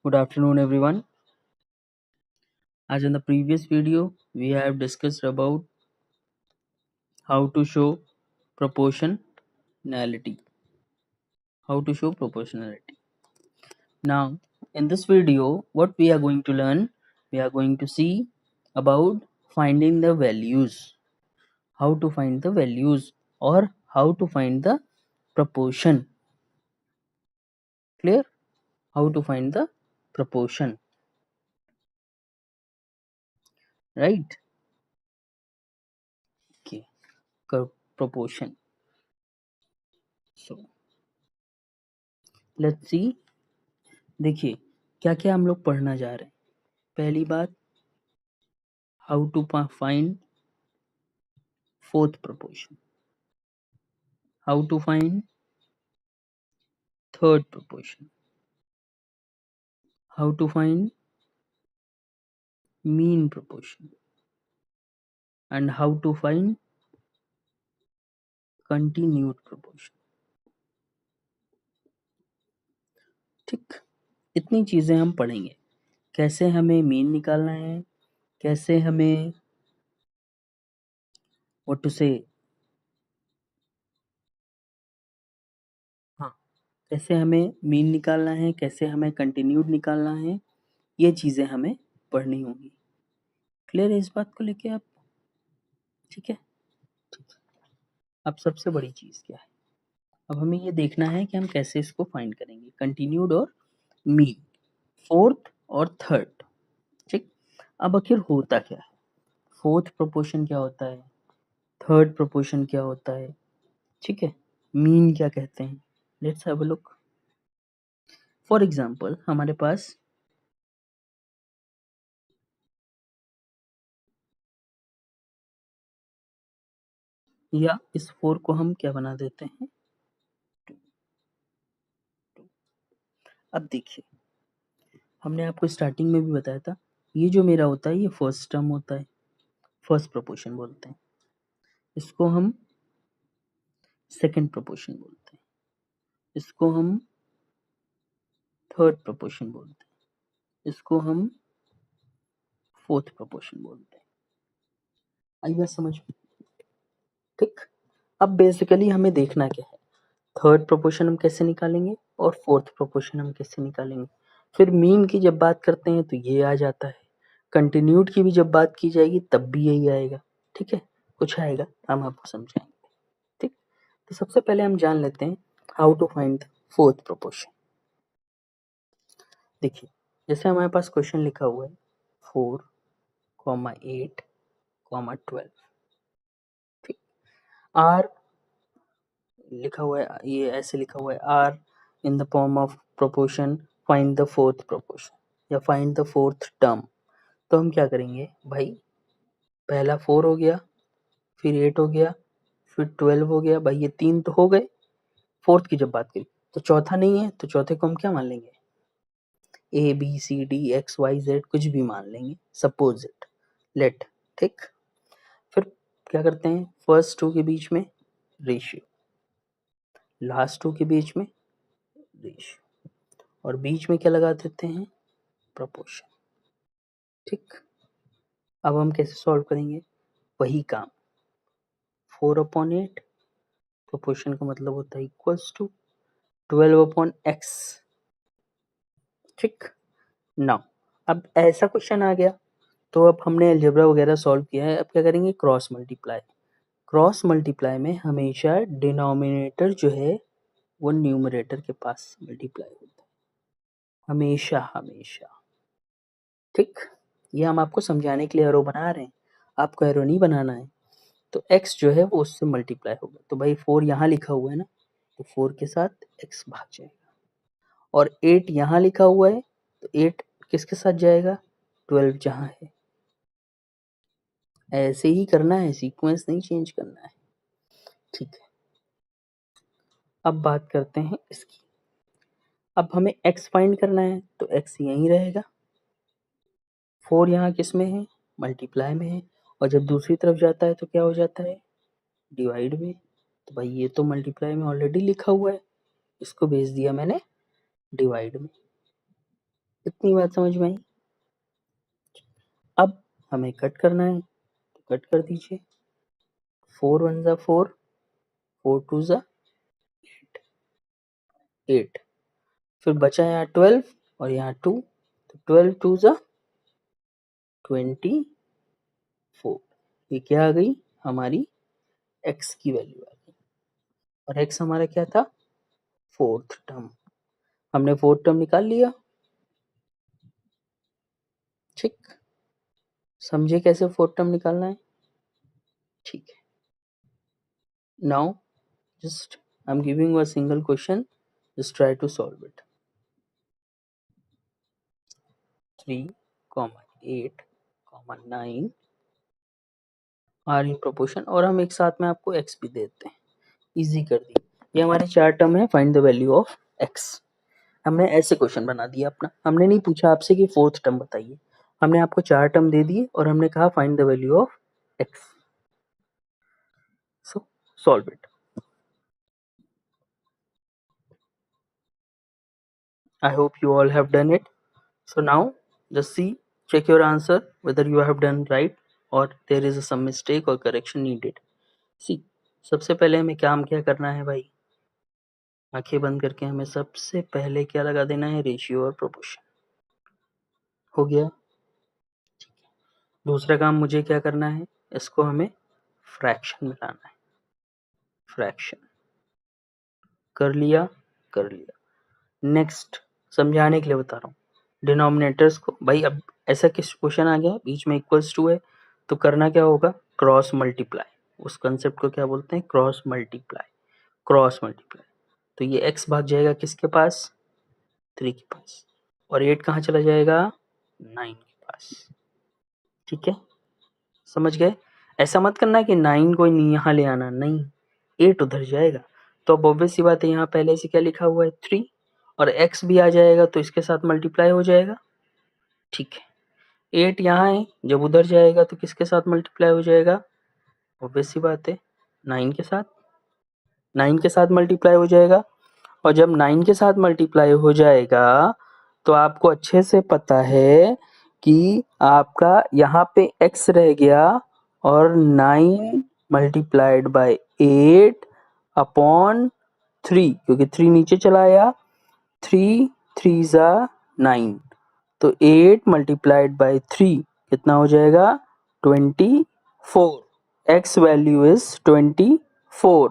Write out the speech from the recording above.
Good afternoon, everyone. As in the previous video, we have discussed about how to show proportionality. How to show proportionality. Now, in this video, what we are going to learn, we are going to see about finding the values. How to find the values or how to find the proportion. Clear? How to find the proportion. Right? Okay. Proportion. So, let's see. देखिए क्या क्या हम लोग पढ़ना जा रहे हैं. पहली बात, how to find fourth proportion, how to find third proportion, how to find mean proportion, and how to find continued proportion. ठीक, इतनी चीजें हम पढ़ेंगे. कैसे हमें मीन निकालना है, कैसे हमें व्हाट टू से हाँ कैसे हमें मीन निकालना है, कैसे हमें कंटिन्यूड निकालना है, ये चीजें हमें पढ़नी होंगी. क्लियर है इस बात को लेके आप? ठीक है. ठीक. अब सबसे बड़ी चीज क्या है, अब हमें ये देखना है कि हम कैसे इसको फाइंड करेंगे, कंटिन्यूड और मीन, फोर्थ और थर्ड. ठीक. अब आखिर होता क्या है, फोर्थ प्रोपोर्शन क्या होता है, थर्ड प्रोपोर्शन क्या होता है, ठीक है, मीन क्या कहते हैं. Let's have a look. For example हमारे पास या इस 4 को हम क्या बना देते हैं, 2. अब देखिए, हमने आपको स्टार्टिंग में भी बताया था, ये जो मेरा होता है ये फर्स्ट टर्म होता है, फर्स्ट प्रोपोर्शन बोलते हैं. इसको हम सेकंड प्रोपोर्शन बोलते हैं, इसको हम थर्ड प्रोपोर्शन बोलते हैं, इसको हम फोर्थ प्रोपोर्शन बोलते हैं. आई बात समझ में? ठीक. अब बेसिकली हमें देखना क्या है, थर्ड प्रोपोर्शन हम कैसे निकालेंगे और फोर्थ प्रोपोर्शन हम कैसे निकालेंगे. फिर मीन की जब बात करते हैं तो ये आ जाता है, कंटिन्यूड की भी जब बात की जाएगी तब भी यही आएगा. ठीक है, कुछ आएगा हम आपको समझाएंगे. ठीक. तो सबसे पहले हम जान लेते हैं how to find the fourth proportion. देखिए, जैसे हमारे पास क्वेश्चन लिखा हुआ है 4,8,12. ठीक. आर लिखा हुआ है, ये ऐसे लिखा हुआ है, are in the form of proportion, find the fourth proportion या फाइंड द फोर्थ टर्म. तो हम क्या करेंगे भाई, पहला 4 हो गया, फिर 8 हो गया, फिर 12 हो गया. भाई ये 3 तो हो गए. फोर्थ की जब बात करी तो चौथा नहीं है, तो चौथे को हम क्या मान लेंगे, A B C D X Y Z कुछ भी मान लेंगे, सपोज इट, लेट. ठीक. फिर क्या करते हैं, फर्स्ट 2 के बीच में रेशियो, लास्ट 2 के बीच में रेशियो, और बीच में क्या लगा देते हैं, प्रोपोर्शन. ठीक. अब हम कैसे सॉल्व करेंगे, वही काम, 4/8 प्रोपोर्शन का मतलब होता है इक्वल्स टू 12/x. ठीक. नाउ अब ऐसा क्वेश्चन आ गया तो अब हमने अलजेब्रा वगैरह सॉल्व किया है, अब क्या करेंगे, क्रॉस मल्टीप्लाई. क्रॉस मल्टीप्लाई में हमेशा डिनोमिनेटर जो है वो न्यूमरेटर के पास मल्टीप्लाई होता है, हमेशा हमेशा. ठीक. ये हम आपको समझाने के लिए एरो बना रहे हैं, आपको एरो नहीं बनाना है. तो x जो है वो उससे मल्टीप्लाई होगा. तो भाई 4 यहाँ लिखा हुआ है ना, तो 4 के साथ x भाग जाएगा, और 8 यहाँ लिखा हुआ है तो 8 किसके साथ जाएगा, 12 जहाँ है. ऐसे ही करना है, सीक्वेंस नहीं चेंज करना है. ठीक है. अब बात करते हैं इसकी. अब हमें x फाइंड करना है तो x यहीं रहेगा, 4 यहाँ किस में है, मल्टीप्लाई में है, और जब दूसरी तरफ जाता है तो क्या हो जाता है, डिवाइड में. तो भाई ये तो मल्टीप्लाई में ऑलरेडी लिखा हुआ है, इसको भेज दिया मैंने डिवाइड में. इतनी बात समझ में आई। अब हमें कट करना है, तो कट कर दीजिए। 4 1 जा 4, 4 2 जा 8, फिर बचा यहाँ 12 और यहाँ 2, तो 12 2 जा 24। ये क्या आ गई हमारी x की वैल्यू आ गई, और x हमारा क्या था, फोर्थ टर्म। हमने फोर्थ टर्म निकाल लिया। ठीक, समझे कैसे फोर्थ टर्म निकालना है? ठीक है, now just I'm giving you a single question, just try to solve it. 3, 8, 9 are in proportion, और हम एक साथ में आपको x भी देते हैं, इजी कर दी। ये हमारे चार टर्म है, find the value of x। हमने ऐसे क्वेश्चन बना दिया अपना, हमने नहीं पूछा आपसे कि फोर्थ टर्म बताइए, हमने आपको चार टर्म दे दिए और हमने कहा find the value of x। So solve it. I hope you all have done it. So now just see, check your answer whether you have done right or there is some mistake or correction needed. See, सबसे पहले हमें काम क्या करना है भाई, आंखें बंद करके हमें सबसे पहले क्या लगा देना है, रेशियो और प्रोपोर्शन। हो गया। दूसरा काम मुझे क्या करना है, इसको हमें फ्रैक्शन में लाना है। फ्रैक्शन कर लिया, कर लिया। नेक्स्ट समझाने के लिए बता रहा हूँ, डिनोमिनेटर्स को भाई, अब ऐसा किस क्वेश्चन आ गया बीच में इक्वल्स टू है, तो करना क्या होगा, क्रॉस मल्टीप्लाई। उस कंसेप्ट को क्या बोलते हैं, क्रॉस मल्टीप्लाई। क्रॉस मल्टीप्लाई, तो ये x भाग जाएगा किसके पास, 3 के पास, और 8 कहाँ चला जाएगा, 9 के पास। ठीक है, समझ गए? ऐसा मत करना कि 9 को यहाँ ले आना, नहीं, 8 उधर जाएगा। तो अब ऑब्वियस सी बात है, यहाँ पहले से क्या लिखा हुआ है, 3, और x भी आ जाएगा तो इसके साथ मल्टीप्लाई हो जाएगा। ठीक है, 8 यहाँ है, जब उधर जाएगा तो किसके साथ मल्टीप्लाई हो जाएगा, ऑब्वियस सी बात है 9 के साथ। 9 के साथ मल्टीप्लाई हो जाएगा, और जब 9 के साथ मल्टीप्लाई हो जाएगा तो आपको अच्छे से पता है कि आपका यहाँ पे x रह गया, और 9 मल्टीप्लाइड बाय 8 अपॉन 3, क्योंकि 3 नीचे चला आया, 3 3 जा 9, तो 8 मल्टीप्लाइड बाय 3 कितना हो जाएगा, 24। x value is 24।